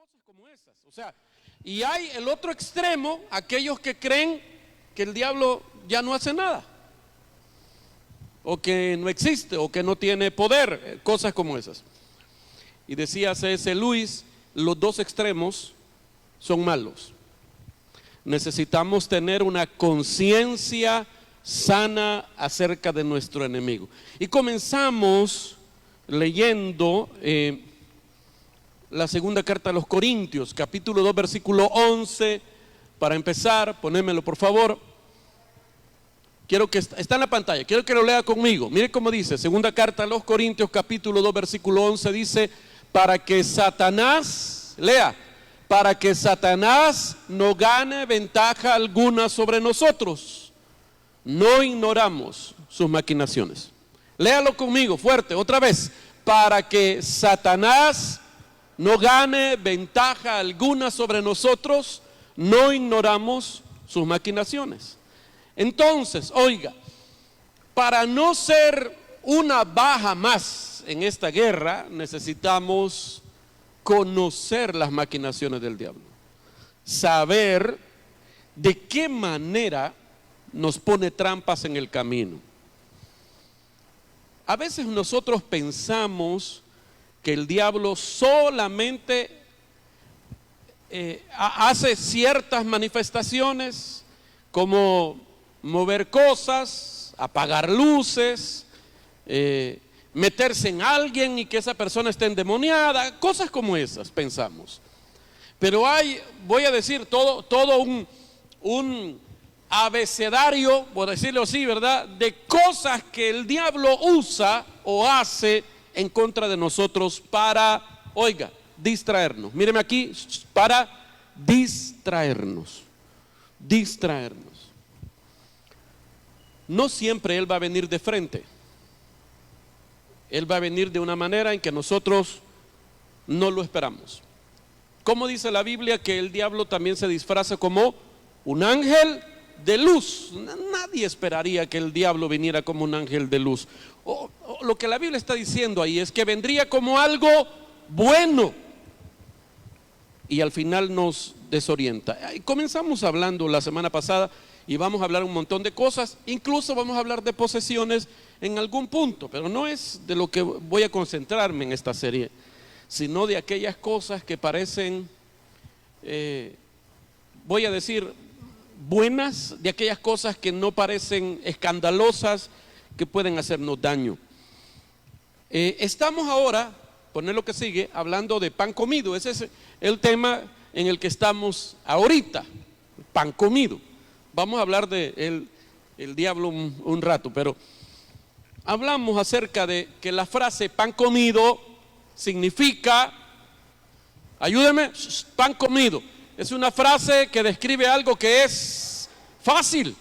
cosas como esas. O sea, y hay el otro extremo, aquellos que creen que el diablo ya no hace nada, o que no existe, o que no tiene poder, cosas como esas. Y decía C.S. Lewis, los dos extremos son malos. Necesitamos tener una conciencia sana acerca de nuestro enemigo. Y comenzamos leyendo la segunda carta a los Corintios, capítulo 2, versículo 11. Para empezar, ponémelo por favor. Quiero que está en la pantalla, quiero que lo lea conmigo. Mire cómo dice, segunda carta a los Corintios, capítulo 2, versículo 11, dice: para que Satanás, lea, para que Satanás no gane ventaja alguna sobre nosotros, no ignoramos sus maquinaciones. Léalo conmigo, fuerte, otra vez. Para que Satanás no gane ventaja alguna sobre nosotros, no ignoramos sus maquinaciones. Entonces, oiga, para no ser una baja más en esta guerra, necesitamos conocer las maquinaciones del diablo, saber de qué manera nos pone trampas en el camino. A veces nosotros pensamos que el diablo solamente hace ciertas manifestaciones, como mover cosas, apagar luces, meterse en alguien y que esa persona esté endemoniada, cosas como esas pensamos. Pero hay, voy a decir, todo un abecedario, por decirlo así, ¿verdad?, de cosas que el diablo usa o hace en contra de nosotros para, oiga, distraernos. Míreme aquí, para distraernos. No siempre Él va a venir de frente. Él va a venir de una manera en que nosotros no lo esperamos. ¿Cómo dice la Biblia que el diablo también se disfraza como un ángel de luz? Nadie esperaría que el diablo viniera como un ángel de luz. Lo que la Biblia está diciendo ahí es que vendría como algo bueno y al final nos desorienta. Comenzamos hablando la semana pasada y vamos a hablar un montón de cosas, incluso vamos a hablar de posesiones en algún punto, pero no es de lo que voy a concentrarme en esta serie, sino de aquellas cosas que parecen, voy a decir, buenas, de aquellas cosas que no parecen escandalosas, que pueden hacernos daño. Estamos ahora, poner lo que sigue, hablando de pan comido. Ese es el tema en el que estamos ahorita, pan comido. Vamos a hablar de el diablo un rato, pero hablamos acerca de que la frase pan comido significa, ayúdeme, pan comido. Es una frase que describe algo que es fácil,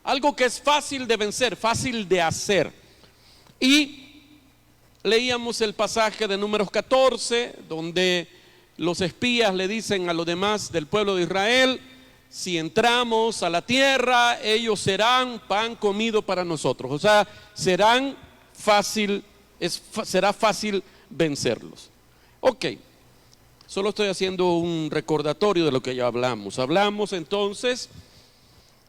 algo que es fácil de vencer, fácil de hacer. Y leíamos el pasaje de Números 14, donde los espías le dicen a los demás del pueblo de Israel: si entramos a la tierra, ellos serán pan comido para nosotros. O sea, será fácil vencerlos. Ok, solo estoy haciendo un recordatorio de lo que ya hablamos. Hablamos entonces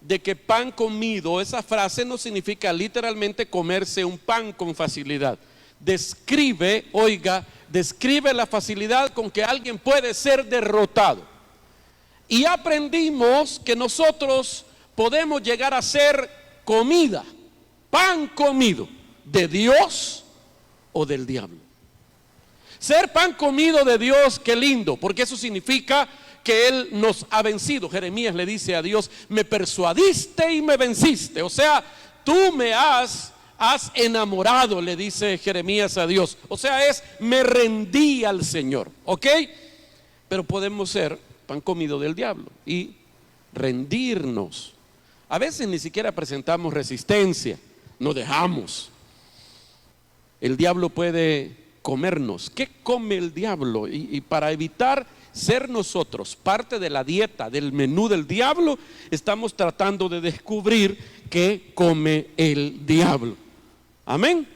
de que pan comido, esa frase no significa literalmente comerse un pan con facilidad. Describe, oiga, describe la facilidad con que alguien puede ser derrotado. Y aprendimos que nosotros podemos llegar a ser comida, pan comido, de Dios o del diablo. Ser pan comido de Dios, qué lindo, porque eso significa que Él nos ha vencido. Jeremías le dice a Dios: me persuadiste y me venciste. O sea, tú me has enamorado, le dice Jeremías a Dios. O sea, me rendí al Señor, ¿ok? Pero podemos ser pan comido del diablo y rendirnos. A veces ni siquiera presentamos resistencia, nos dejamos. El diablo puede comernos. ¿Qué come el diablo? Y para evitar ser nosotros parte de la dieta, del menú del diablo, estamos tratando de descubrir qué come el diablo. Amén.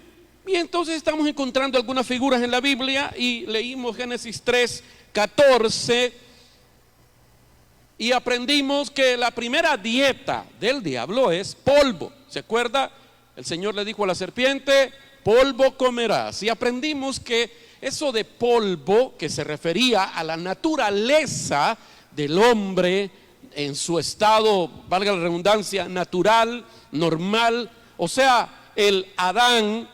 Y entonces estamos encontrando algunas figuras en la Biblia y leímos Génesis 3, 14 y aprendimos que la primera dieta del diablo es polvo. ¿Se acuerda? El Señor le dijo a la serpiente, polvo comerás. Y aprendimos que eso de polvo, que se refería a la naturaleza del hombre en su estado, valga la redundancia, natural, normal, o sea, el Adán.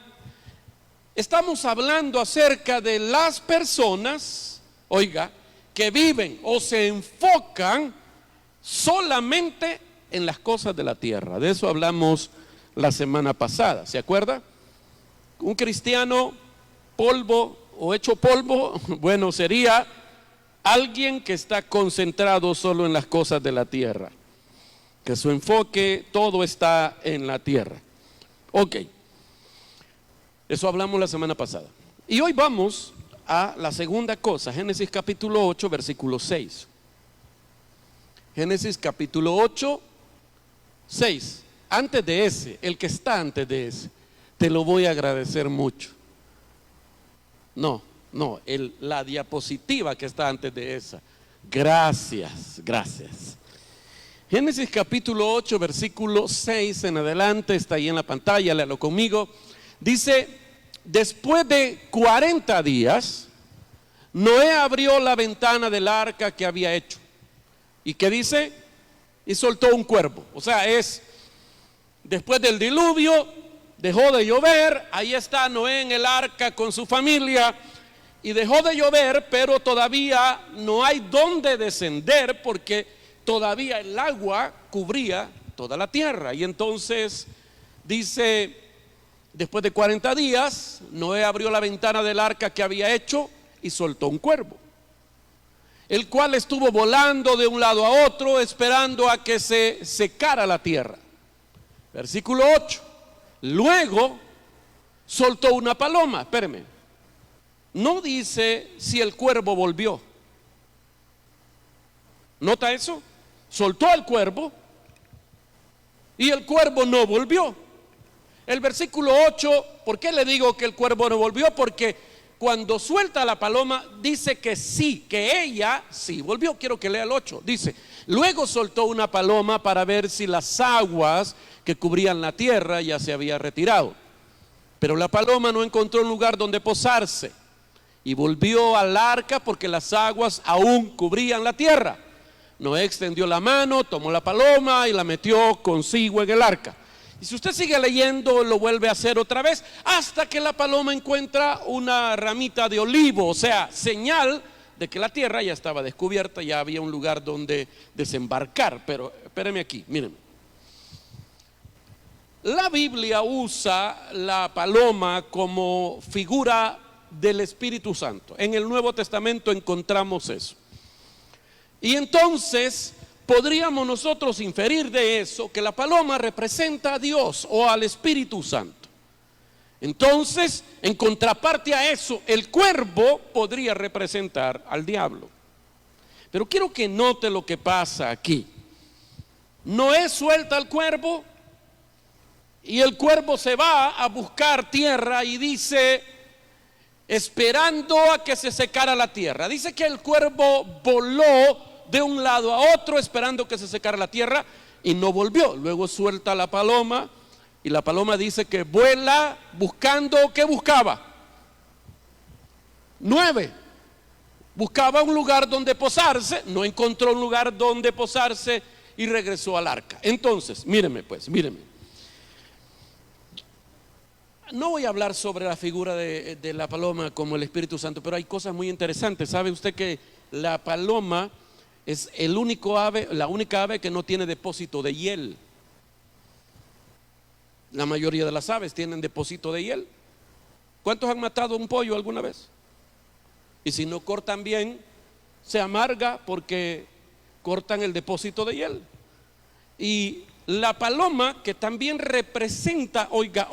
Estamos hablando acerca de las personas, oiga, que viven o se enfocan solamente en las cosas de la tierra. De eso hablamos la semana pasada, ¿se acuerda? Un cristiano polvo o hecho polvo, bueno, sería alguien que está concentrado solo en las cosas de la tierra, que su enfoque todo está en la tierra. Ok, eso hablamos la semana pasada. Y hoy vamos a la segunda cosa, Génesis capítulo 8, versículo 6. Génesis capítulo 8, 6. Antes de ese, el que está antes de ese, te lo voy a agradecer mucho. No, la diapositiva que está antes de esa. Gracias. Génesis capítulo 8, versículo 6 en adelante, está ahí en la pantalla, léalo conmigo. Dice, después de 40 días, Noé abrió la ventana del arca que había hecho. ¿Y qué dice? Y soltó un cuervo. O sea, después del diluvio, dejó de llover, ahí está Noé en el arca con su familia, y dejó de llover, pero todavía no hay dónde descender porque todavía el agua cubría toda la tierra. Y entonces dice, después de 40 días, Noé abrió la ventana del arca que había hecho y soltó un cuervo, el cual estuvo volando de un lado a otro esperando a que se secara la tierra. Versículo 8. Luego soltó una paloma. Espéreme, no dice si el cuervo volvió. ¿Nota eso? Soltó el cuervo y el cuervo no volvió. El versículo 8, ¿por qué le digo que el cuervo no volvió? Porque cuando suelta la paloma dice que sí, que ella sí volvió. Quiero que lea el 8. Dice, luego soltó una paloma para ver si las aguas que cubrían la tierra ya se había retirado. Pero la paloma no encontró un lugar donde posarse y volvió al arca porque las aguas aún cubrían la tierra. Noé extendió la mano, tomó la paloma y la metió consigo en el arca. Y si usted sigue leyendo, lo vuelve a hacer otra vez hasta que la paloma encuentra una ramita de olivo, o sea, señal de que la tierra ya estaba descubierta, ya había un lugar donde desembarcar. Pero espéreme aquí, miren. La Biblia usa la paloma como figura del Espíritu Santo. En el Nuevo Testamento encontramos eso. Y entonces podríamos nosotros inferir de eso que la paloma representa a Dios o al Espíritu Santo. Entonces, en contraparte a eso, el cuervo podría representar al diablo. Pero quiero que note lo que pasa aquí. Noé suelta al cuervo y el cuervo se va a buscar tierra y dice, esperando a que se secara la tierra. Dice que el cuervo voló de un lado a otro esperando que se secara la tierra y no volvió. Luego suelta la paloma y la paloma dice que vuela buscando, ¿qué buscaba? 9. Buscaba un lugar donde posarse, no encontró un lugar donde posarse y regresó al arca. Entonces, míreme. No voy a hablar sobre la figura de la paloma como el Espíritu Santo, pero hay cosas muy interesantes. ¿Sabe usted que la paloma es la única ave que no tiene depósito de hiel? La mayoría de las aves tienen depósito de hiel. ¿Cuántos han matado un pollo alguna vez? Y si no cortan bien, se amarga porque cortan el depósito de hiel. Y la paloma, que también representa, oiga,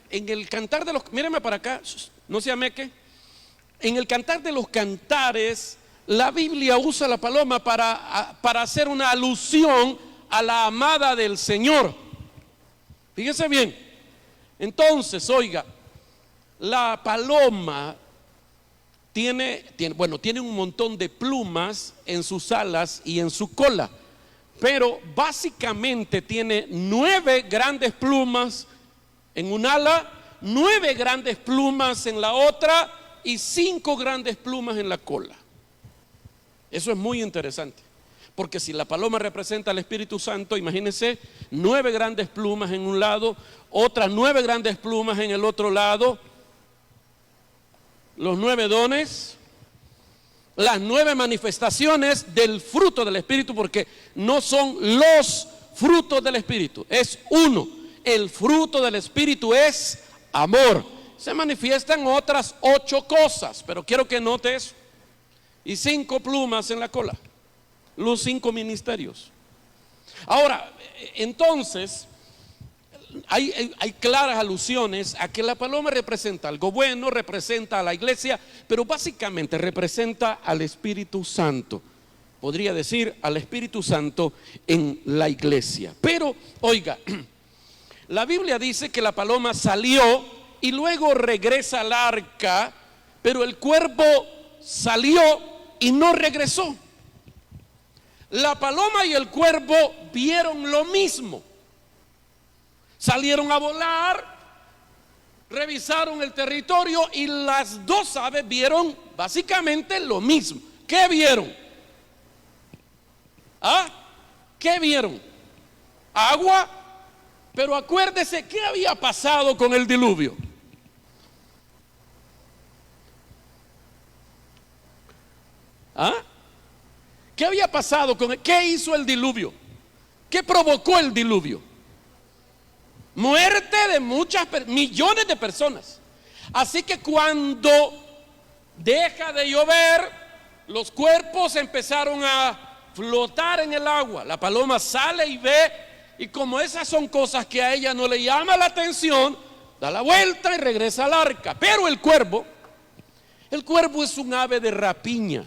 en el cantar de los, míreme para acá, no se ameque. En el cantar de los cantares, la Biblia usa la paloma para hacer una alusión a la amada del Señor. Fíjese bien. Entonces, oiga, la paloma tiene un montón de plumas en sus alas y en su cola, pero básicamente tiene 9 grandes plumas en un ala, 9 grandes plumas en la otra y 5 grandes plumas en la cola. Eso es muy interesante, porque si la paloma representa al Espíritu Santo, imagínense 9 grandes plumas en un lado, otras 9 grandes plumas en el otro lado, los 9 dones, las 9 manifestaciones del fruto del Espíritu, porque no son los frutos del Espíritu, es uno. El fruto del Espíritu es amor. Se manifiestan otras 8 cosas, pero quiero que notes, y 5 plumas en la cola, los 5 ministerios. Ahora, entonces, hay claras alusiones a que la paloma representa algo bueno, representa a la iglesia, pero básicamente representa al Espíritu Santo. Podría decir al Espíritu Santo en la iglesia. Pero, oiga, la Biblia dice que la paloma salió y luego regresa al arca, pero el cuervo salió y no regresó. La paloma y el cuervo vieron lo mismo. Salieron a volar, revisaron el territorio y las 2 aves vieron básicamente lo mismo. ¿Qué vieron? ¿Qué vieron? Agua. Pero acuérdese, ¿qué había pasado con el diluvio? ¿Qué había pasado con qué hizo el diluvio? ¿Qué provocó el diluvio? Muerte de millones de personas. Así que cuando deja de llover, los cuerpos empezaron a flotar en el agua. La paloma sale y ve, y como esas son cosas que a ella no le llama la atención, da la vuelta y regresa al arca. Pero el cuervo es un ave de rapiña.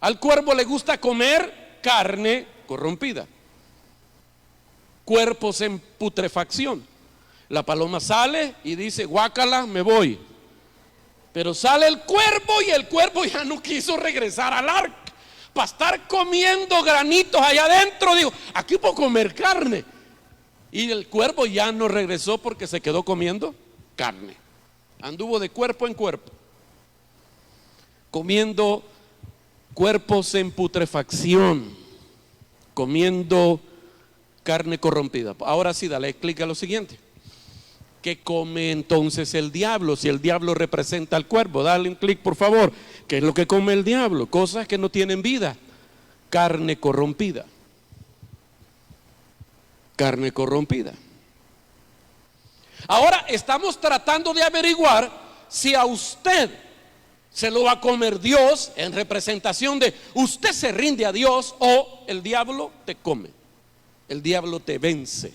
Al cuervo le gusta comer carne corrompida, cuerpos en putrefacción. La paloma sale y dice: guácala, me voy. Pero sale el cuervo y el cuervo ya no quiso regresar al arca para estar comiendo granitos allá adentro. Digo, aquí puedo comer carne. Y el cuervo ya no regresó porque se quedó comiendo carne. Anduvo de cuerpo en cuerpo, comiendo cuerpos en putrefacción, comiendo carne corrompida. Ahora sí, dale clic a lo siguiente. ¿Qué come entonces el diablo? Si el diablo representa al cuervo, dale un clic por favor. ¿Qué es lo que come el diablo? Cosas que no tienen vida. Carne corrompida. Carne corrompida. Ahora estamos tratando de averiguar si a usted se lo va a comer Dios, en representación de usted se rinde a Dios, o el diablo te come. El diablo te vence.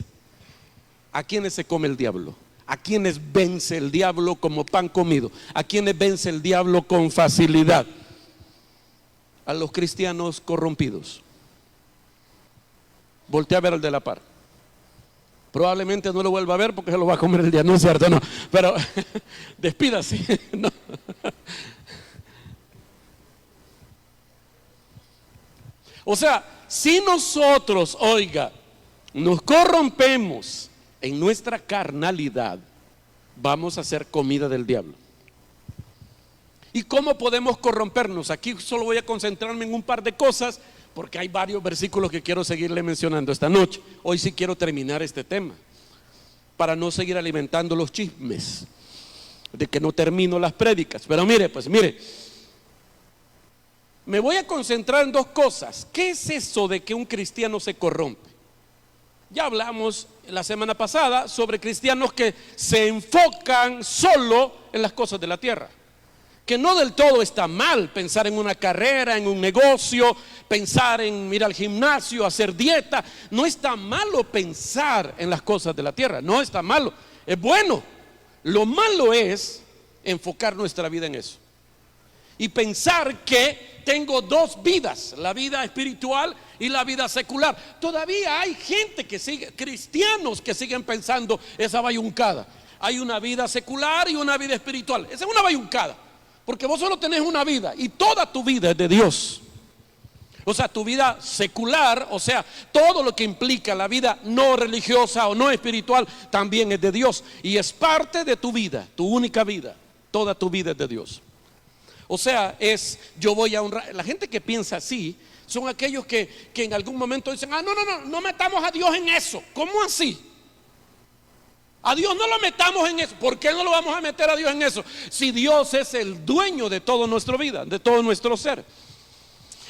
¿A quiénes se come el diablo? ¿A quiénes vence el diablo como pan comido? ¿A quiénes vence el diablo con facilidad? A los cristianos corrompidos. Voltea a ver al de la par. Probablemente no lo vuelva a ver porque se lo va a comer el diablo. No es cierto, no. Pero despídase. No. O sea, si nosotros, oiga, nos corrompemos en nuestra carnalidad, vamos a ser comida del diablo. ¿Y cómo podemos corrompernos? Aquí solo voy a concentrarme en un par de cosas, porque hay varios versículos que quiero seguirle mencionando esta noche. Hoy sí quiero terminar este tema, para no seguir alimentando los chismes de que no termino las prédicas. Pero mire, me voy a concentrar en 2 cosas. ¿Qué es eso de que un cristiano se corrompe? Ya hablamos la semana pasada sobre cristianos que se enfocan solo en las cosas de la tierra. Que no del todo está mal pensar en una carrera, en un negocio, pensar en ir al gimnasio, hacer dieta. No está malo pensar en las cosas de la tierra, no está malo, es bueno. Lo malo es enfocar nuestra vida en eso y pensar que tengo 2 vidas, la vida espiritual y la vida secular. Todavía hay gente que sigue, cristianos que siguen pensando esa bayuncada. Hay una vida secular y una vida espiritual. Esa es una bayuncada. Porque vos solo tenés una vida y toda tu vida es de Dios. O sea, tu vida secular, o sea, todo lo que implica la vida no religiosa o no espiritual, también es de Dios. Y es parte de tu vida, tu única vida. Toda tu vida es de Dios. O sea, yo voy a honrar. La gente que piensa así son aquellos que en algún momento dicen, no metamos a Dios en eso. ¿Cómo así? A Dios no lo metamos en eso. ¿Por qué no lo vamos a meter a Dios en eso? Si Dios es el dueño de toda nuestra vida, de todo nuestro ser.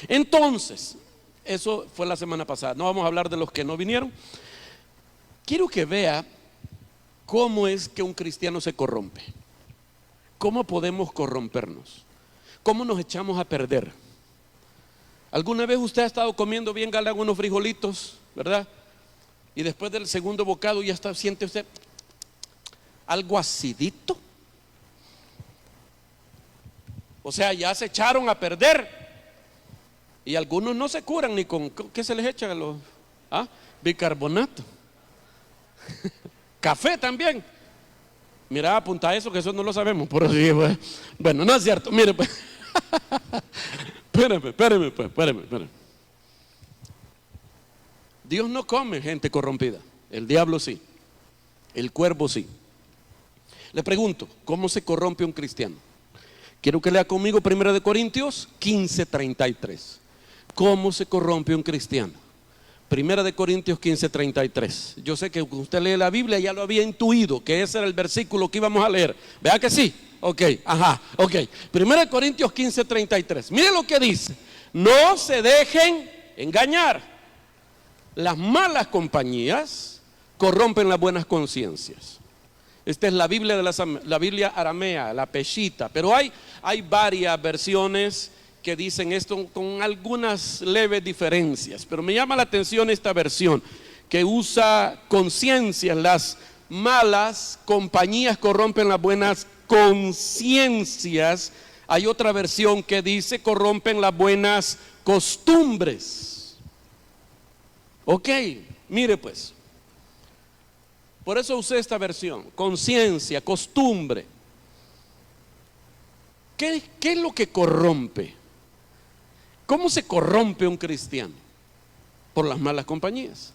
Entonces, eso fue la semana pasada. No vamos a hablar de los que no vinieron. Quiero que vea cómo es que un cristiano se corrompe. ¿Cómo podemos corrompernos? ¿Cómo nos echamos a perder? ¿Alguna vez usted ha estado comiendo bien galán unos frijolitos, verdad? Y después del segundo bocado ya siente usted algo acidito. O sea, ya se echaron a perder. Y algunos no se curan ni con, ¿qué se les echa a los? Bicarbonato. Café también. Mira, apunta eso, que eso no lo sabemos. Por así, bueno, no es cierto. Mire, pues. Espérame. Dios no come gente corrompida. El diablo sí. El cuervo sí. Le pregunto, ¿cómo se corrompe un cristiano? Quiero que lea conmigo 1 Corintios 15:33. ¿Cómo se corrompe un cristiano? 1 Corintios 15:33. Yo sé que usted lee la Biblia, ya lo había intuido, que ese era el versículo que íbamos a leer. ¿Vea que sí? Ok. 1 Corintios 15:33. Mire lo que dice. No se dejen engañar. Las malas compañías corrompen las buenas conciencias. Esta es la Biblia la Biblia aramea, la Peshita. Pero hay varias versiones que dicen esto con algunas leves diferencias, pero me llama la atención esta versión que usa conciencias. Las malas compañías corrompen las buenas conciencias. Hay otra versión que dice corrompen las buenas costumbres. Ok, mire pues, por eso usé esta versión, conciencia, costumbre. ¿Qué es lo que corrompe? ¿Cómo se corrompe un cristiano? Por las malas compañías.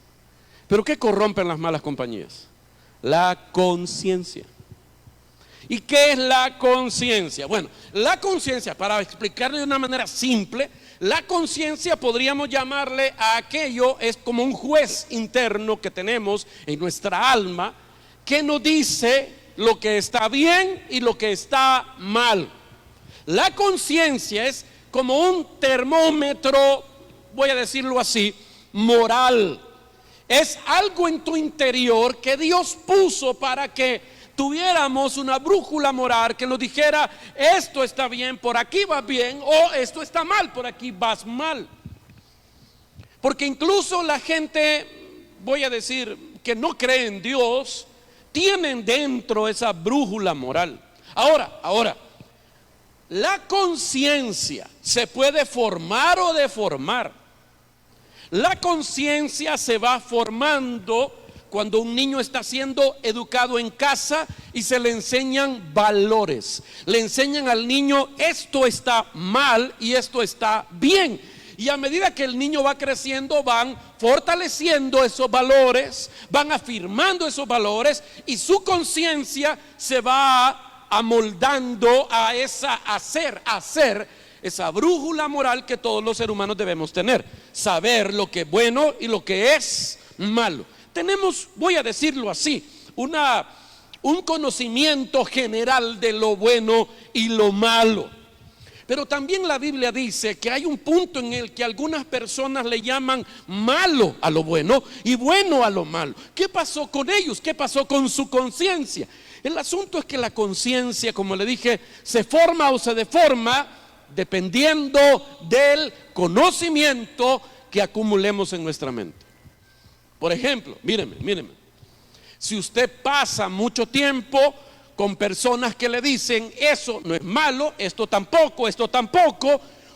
¿Pero qué corrompen las malas compañías? La conciencia. ¿Y qué es la conciencia? Bueno, la conciencia, para explicarle de una manera simple, la conciencia podríamos llamarle a aquello, es como un juez interno que tenemos en nuestra alma, que nos dice lo que está bien y lo que está mal. La conciencia es como un termómetro, voy a decirlo así, moral. Es algo en tu interior que Dios puso para que tuviéramos una brújula moral que nos dijera, esto está bien, por aquí vas bien, o esto está mal, por aquí vas mal. Porque incluso la gente, voy a decir, que no cree en Dios, tienen dentro esa brújula moral. Ahora, la conciencia se puede formar o deformar. La conciencia se va formando cuando un niño está siendo educado en casa y se le enseñan valores. Le enseñan al niño esto está mal y esto está bien. Y a medida que el niño va creciendo, van fortaleciendo esos valores, van afirmando esos valores y su conciencia se va amoldando a hacer esa brújula moral que todos los seres humanos debemos tener. Saber lo que es bueno y lo que es malo. Tenemos, voy a decirlo así, un conocimiento general de lo bueno y lo malo. Pero también la Biblia dice que hay un punto en el que algunas personas le llaman malo a lo bueno y bueno a lo malo. ¿Qué pasó con ellos? ¿Qué pasó con su conciencia? El asunto es que la conciencia, como le dije, se forma o se deforma dependiendo del conocimiento que acumulemos en nuestra mente. Por ejemplo, míreme. Si usted pasa mucho tiempo con personas que le dicen eso no es malo, esto tampoco,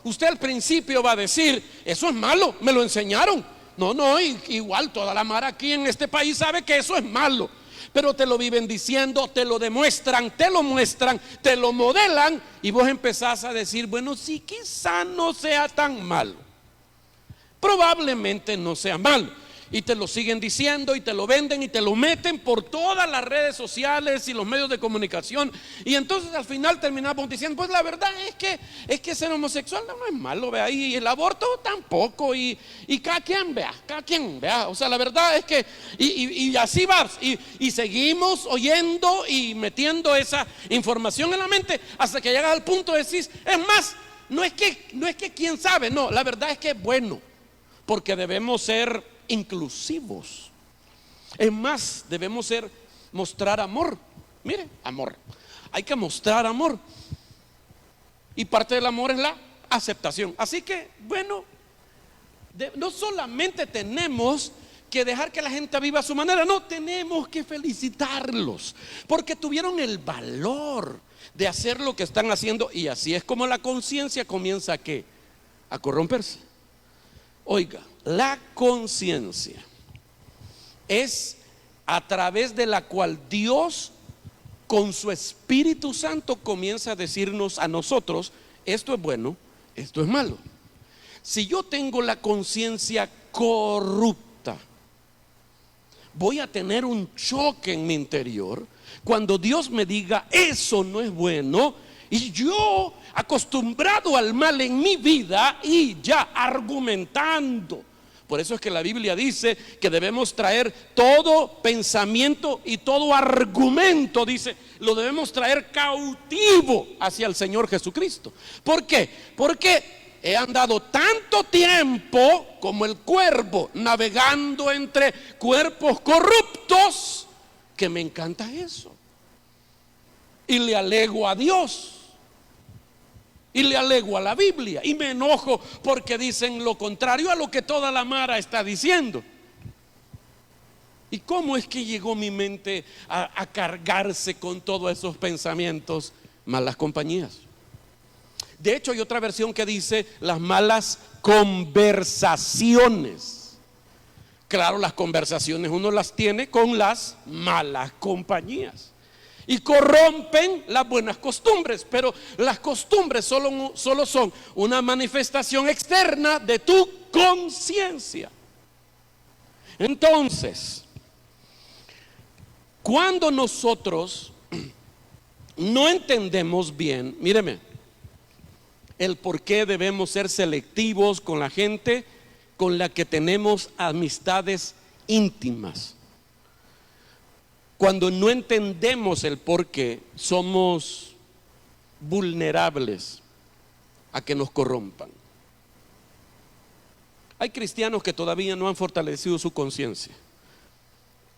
usted al principio va a decir, eso es malo, me lo enseñaron. No, igual toda la mara aquí en este país sabe que eso es malo. pero te lo viven diciendo, te lo demuestran, te lo muestran, te lo modelan, y vos empezás a decir, bueno, sí, quizá no sea tan malo. Probablemente no sea malo. Y te lo siguen diciendo y te lo venden y te lo meten por todas las redes sociales y los medios de comunicación. Y entonces al final terminamos diciendo, pues la verdad es que ser homosexual no es malo, vea, y el aborto tampoco, y cada quien vea, o sea, la verdad es que, y así vas, y seguimos oyendo y metiendo esa información en la mente hasta que llegas al punto de decir, es más, no es que quién sabe, no, la verdad es que es bueno, porque debemos ser inclusivos. Es más, debemos mostrar amor. Mire, amor. Hay que mostrar amor. Y parte del amor es la aceptación. Así que, bueno, no solamente tenemos que dejar que la gente viva a su manera, no, tenemos que felicitarlos, porque tuvieron el valor de hacer lo que están haciendo. Y así es como la conciencia comienza a corromperse. Oiga, la conciencia es a través de la cual Dios con su Espíritu Santo comienza a decirnos a nosotros, esto es bueno, esto es malo. Si yo tengo la conciencia corrupta, voy a tener un choque en mi interior cuando Dios me diga, eso no es bueno, y yo acostumbrado al mal en mi vida y ya argumentando. Por eso es que la Biblia dice que debemos traer todo pensamiento y todo argumento, dice, lo debemos traer cautivo hacia el Señor Jesucristo. ¿Por qué? Porque he andado tanto tiempo como el cuervo navegando entre cuerpos corruptos que me encanta eso. Y le alego a Dios. Y le alego a la Biblia y me enojo porque dicen lo contrario a lo que toda la mara está diciendo. ¿Y cómo es que llegó mi mente a cargarse con todos esos pensamientos? Malas compañías. De hecho, hay otra versión que dice las malas conversaciones. Claro, las conversaciones uno las tiene con las malas compañías. Y corrompen las buenas costumbres, pero las costumbres solo son una manifestación externa de tu conciencia. Entonces, cuando nosotros no entendemos bien, míreme, el por qué debemos ser selectivos con la gente con la que tenemos amistades íntimas. Cuando no entendemos el por qué, somos vulnerables a que nos corrompan. Hay cristianos que todavía no han fortalecido su conciencia.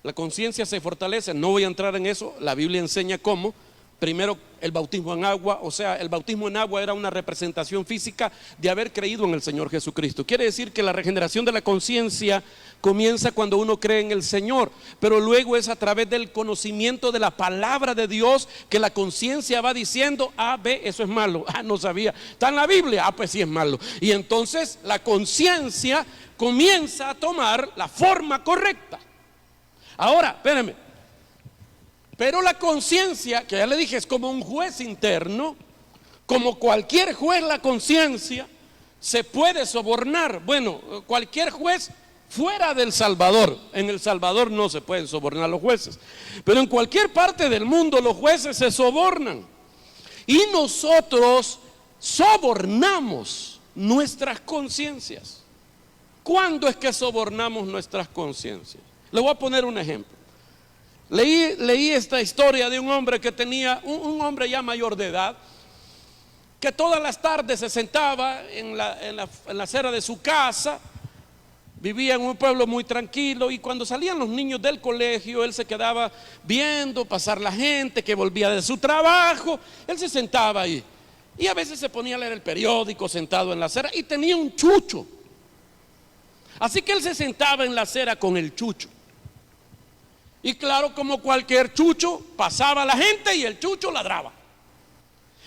La conciencia se fortalece, no voy a entrar en eso, la Biblia enseña cómo. Primero, el bautismo en agua, o sea, el bautismo en agua era una representación física de haber creído en el Señor Jesucristo. Quiere decir que la regeneración de la conciencia comienza cuando uno cree en el Señor, pero luego es a través del conocimiento de la palabra de Dios que la conciencia va diciendo, ve, eso es malo, no sabía, está en la Biblia, pues sí es malo. Y entonces la conciencia comienza a tomar la forma correcta. Ahora, espérenme. Pero la conciencia, que ya le dije, es como un juez interno. Como cualquier juez, la conciencia se puede sobornar. Bueno, cualquier juez fuera del Salvador. En El Salvador no se pueden sobornar los jueces, pero en cualquier parte del mundo los jueces se sobornan. Y nosotros sobornamos nuestras conciencias. ¿Cuándo es que sobornamos nuestras conciencias? Le voy a poner un ejemplo. Leí esta historia de un hombre que tenía, un hombre ya mayor de edad, que todas las tardes se sentaba en la acera de su casa. Vivía en un pueblo muy tranquilo, y cuando salían los niños del colegio, él se quedaba viendo pasar la gente que volvía de su trabajo. Él se sentaba ahí y a veces se ponía a leer el periódico sentado en la acera, y tenía un chucho. Así que él se sentaba en la acera con el chucho. Y claro, como cualquier chucho, pasaba la gente y el chucho ladraba.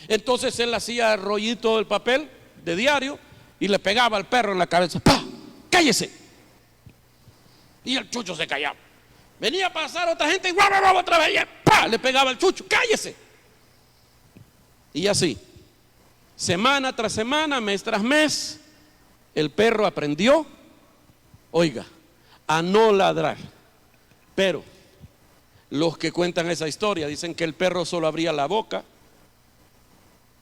Entonces él hacía el rollito del papel de diario y le pegaba al perro en la cabeza. ¡Pah! ¡Cállese! Y el chucho se callaba. Venía a pasar otra gente y guau, guau, otra vez, y ¡pah! Le pegaba el chucho, cállese. Y así, semana tras semana, mes tras mes, el perro aprendió, oiga, a no ladrar. Pero los que cuentan esa historia dicen que el perro solo abría la boca,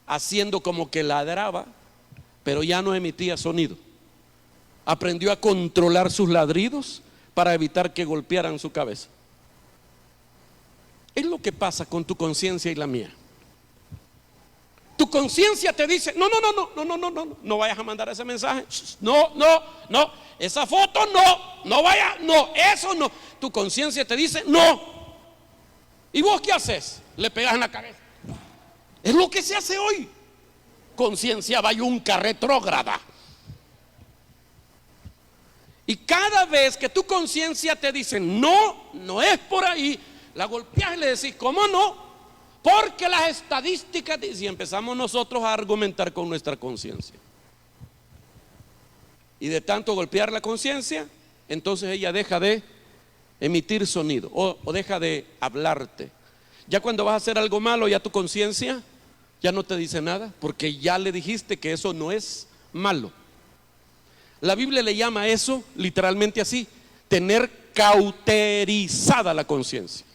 haciendo como que ladraba, pero ya no emitía sonido. Aprendió a controlar sus ladridos para evitar que golpearan su cabeza. Es lo que pasa con tu conciencia y la mía. Tu conciencia te dice, no vayas a mandar ese mensaje, no, esa foto no vaya, no, eso no. Tu conciencia te dice, no. ¿Y vos qué haces? Le pegas en la cabeza. Es lo que se hace hoy. Conciencia bayunca retrógrada. Y cada vez que tu conciencia te dice, no es por ahí, la golpeas y le decís, ¿cómo no? Porque las estadísticas, y empezamos nosotros a argumentar con nuestra conciencia. Y de tanto golpear la conciencia, entonces ella deja de emitir sonido o deja de hablarte. Ya cuando vas a hacer algo malo, ya tu conciencia ya no te dice nada, porque ya le dijiste que eso no es malo. La Biblia le llama a eso literalmente así: tener cauterizada la conciencia,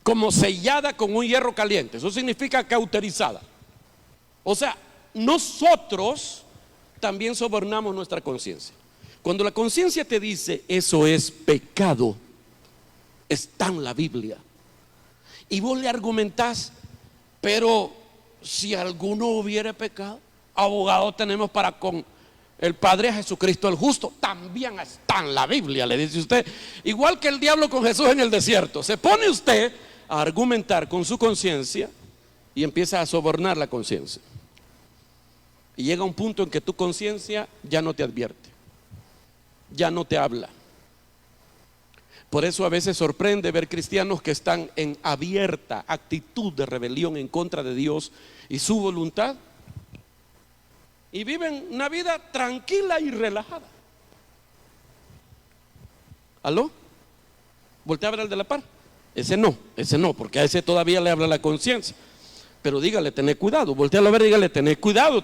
como sellada con un hierro caliente. Eso significa cauterizada. O sea, nosotros también sobornamos nuestra conciencia. Cuando la conciencia te dice eso es pecado, está en la Biblia, y vos le argumentás, pero si alguno hubiera pecado, abogado tenemos para con el Padre Jesucristo el justo. También está en la Biblia, le dice usted. Igual que el diablo con Jesús en el desierto. Se pone usted a argumentar con su conciencia y empieza a sobornar la conciencia. Y llega un punto en que tu conciencia ya no te advierte, ya no te habla. Por eso a veces sorprende ver cristianos que están en abierta actitud de rebelión en contra de Dios y su voluntad, y viven una vida tranquila y relajada. ¿Aló? Voltea a ver al de la par. Ese no, porque a ese todavía le habla la conciencia. Pero dígale, tené cuidado. Voltea a ver, dígale, tené cuidado.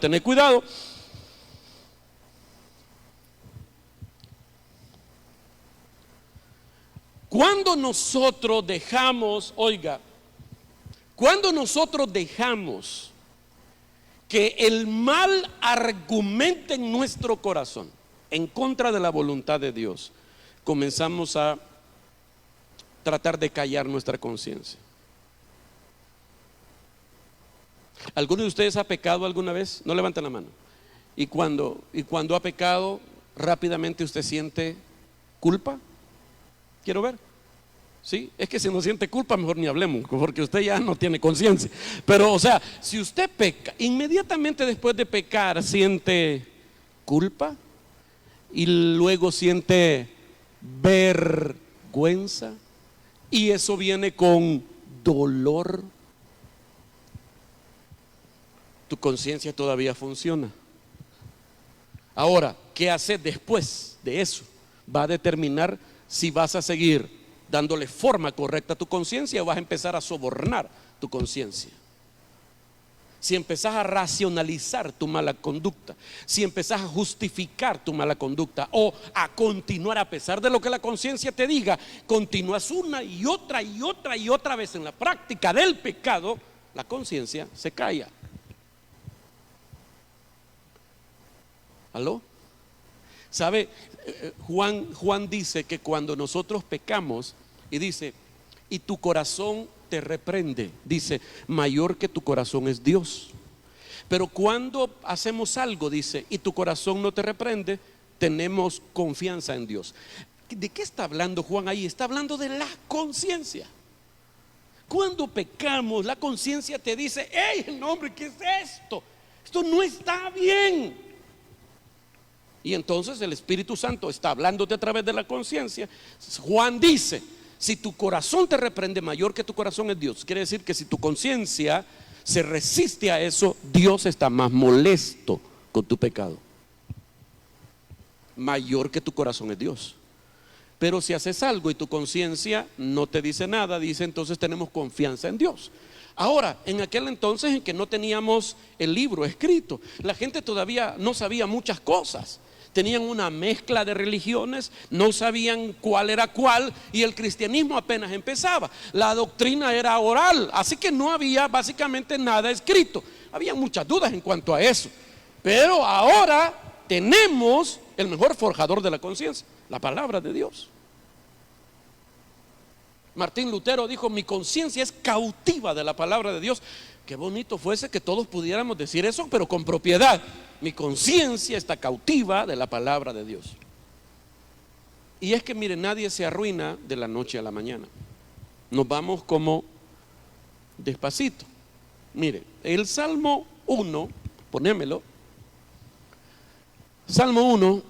Cuando nosotros dejamos, oiga, cuando nosotros dejamos que el mal argumente en nuestro corazón en contra de la voluntad de Dios, comenzamos a tratar de callar nuestra conciencia. ¿Alguno de ustedes ha pecado alguna vez? No levanten la mano. Y cuando ha pecado, rápidamente usted siente culpa. Quiero ver. Sí, es que si no siente culpa, mejor ni hablemos, porque usted ya no tiene conciencia. Pero, o sea, si usted peca, inmediatamente después de pecar siente culpa y luego siente vergüenza, y eso viene con dolor. Tu conciencia todavía funciona. Ahora, ¿qué haces después de eso? Va a determinar si vas a seguir dándole forma correcta a tu conciencia o vas a empezar a sobornar tu conciencia. Si empezás a racionalizar tu mala conducta, si empezás a justificar tu mala conducta o a continuar a pesar de lo que la conciencia te diga, continúas una y otra vez en la práctica del pecado, la conciencia se calla. ¿Aló? ¿Sabe? Juan dice que cuando nosotros pecamos, y dice, y tu corazón te reprende, dice, mayor que tu corazón es Dios. Pero cuando hacemos algo, dice, y tu corazón no te reprende, tenemos confianza en Dios. ¿De qué está hablando Juan ahí? Está hablando de la conciencia. Cuando pecamos, la conciencia te dice, hey, no, hombre, ¿qué es esto? Esto no está bien. Y entonces el Espíritu Santo está hablándote a través de la conciencia. Juan dice, si tu corazón te reprende, mayor que tu corazón es Dios. Quiere decir que si tu conciencia se resiste a eso, Dios está más molesto con tu pecado. Mayor que tu corazón es Dios. Pero si haces algo y tu conciencia no te dice nada, dice, entonces tenemos confianza en Dios. Ahora, en aquel entonces en que no teníamos el libro escrito, la gente todavía no sabía muchas cosas. Tenían una mezcla de religiones, no sabían cuál era cuál, y el cristianismo apenas empezaba. La doctrina era oral, así que no había básicamente nada escrito. Había muchas dudas en cuanto a eso. Pero ahora tenemos el mejor forjador de la conciencia, la palabra de Dios. Martín Lutero dijo: mi conciencia es cautiva de la palabra de Dios. Qué bonito fuese que todos pudiéramos decir eso, pero con propiedad. Mi conciencia está cautiva de la palabra de Dios. Y es que mire, nadie se arruina de la noche a la mañana. Nos vamos como despacito. Mire, el Salmo 1, ponémelo. Salmo 1,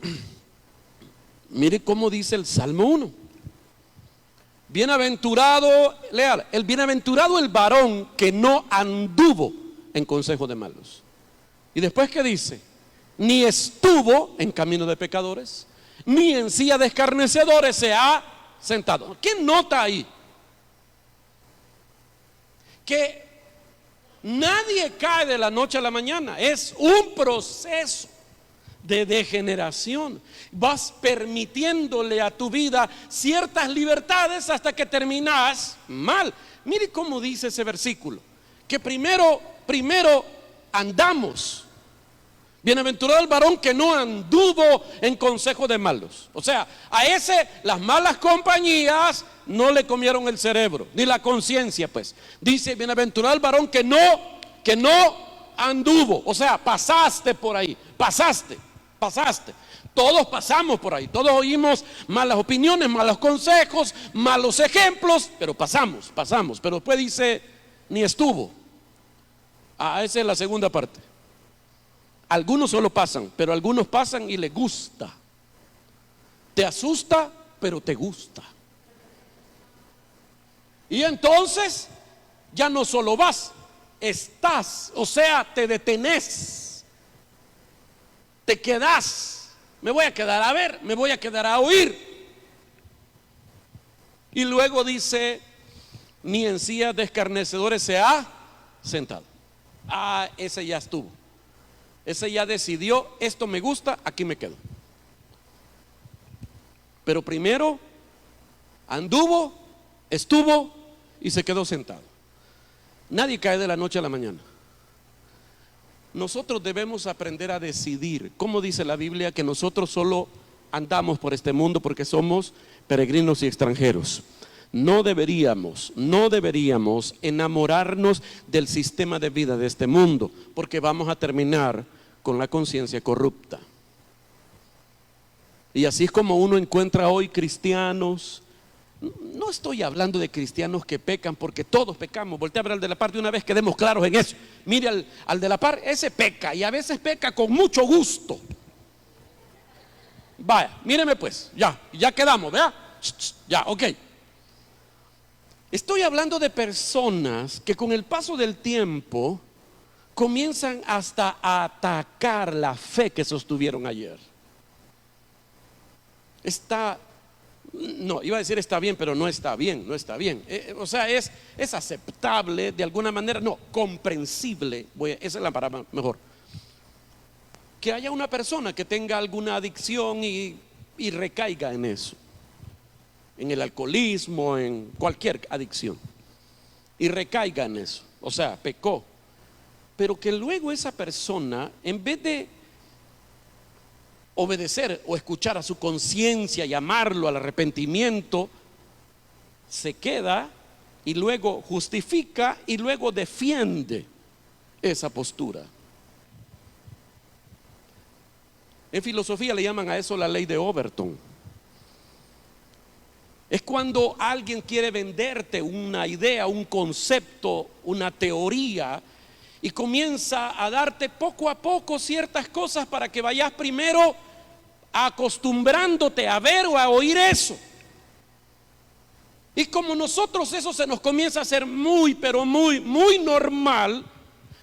mire cómo dice el Salmo 1. Bienaventurado, lea, el bienaventurado el varón que no anduvo en consejo de malos. Y después, ¿qué dice? Ni estuvo en camino de pecadores, ni en silla de escarnecedores se ha sentado. ¿Qué nota ahí? Que nadie cae de la noche a la mañana. Es un proceso de degeneración. Vas permitiéndole a tu vida ciertas libertades hasta que terminas mal. Mire cómo dice ese versículo, que primero andamos. Bienaventurado el varón que no anduvo en consejo de malos. O sea, a ese las malas compañías no le comieron el cerebro, ni la conciencia, pues. Dice: bienaventurado el varón que no anduvo. O sea, pasaste por ahí, pasaste. Todos pasamos por ahí, todos oímos malas opiniones, malos consejos, malos ejemplos, pero pasamos. Pero después dice: ni estuvo. Esa es la segunda parte. Algunos solo pasan, pero algunos pasan y les gusta. Te asusta, pero te gusta. Y entonces ya no solo vas, estás, o sea, te detenés, te quedás. Me voy a quedar a ver, me voy a quedar a oír. Y luego dice: ni en silla de escarnecedores se ha sentado. Ese ya estuvo. Ese ya decidió: esto me gusta, aquí me quedo. Pero primero anduvo, estuvo y se quedó sentado. Nadie cae de la noche a la mañana. Nosotros debemos aprender a decidir. Como dice la Biblia, que nosotros solo andamos por este mundo porque somos peregrinos y extranjeros. No deberíamos enamorarnos del sistema de vida de este mundo, porque vamos a terminar con la conciencia corrupta. Y así es como uno encuentra hoy cristianos. No estoy hablando de cristianos que pecan, porque todos pecamos. Voltea a ver al de la par de una vez, quedemos claros en eso. Mire al de la par, ese peca, y a veces peca con mucho gusto. Vaya, míreme pues, ya quedamos, ¿verdad? Ya, ok. Estoy hablando de personas que con el paso del tiempo comienzan hasta a atacar la fe que sostuvieron ayer. Iba a decir está bien, pero no está bien. O sea, es aceptable de alguna manera, comprensible, esa es la palabra mejor. Que haya una persona que tenga alguna adicción y recaiga en eso, en el alcoholismo, en cualquier adicción, y recaiga en eso, o sea, pecó, pero que luego esa persona, en vez de obedecer o escuchar a su conciencia, llamarlo al arrepentimiento, se queda y luego justifica y luego defiende esa postura. En filosofía le llaman a eso la ley de Overton. Es cuando alguien quiere venderte una idea, un concepto, una teoría, y comienza a darte poco a poco ciertas cosas para que vayas primero acostumbrándote a ver o a oír eso. Y como nosotros eso se nos comienza a hacer pero muy normal,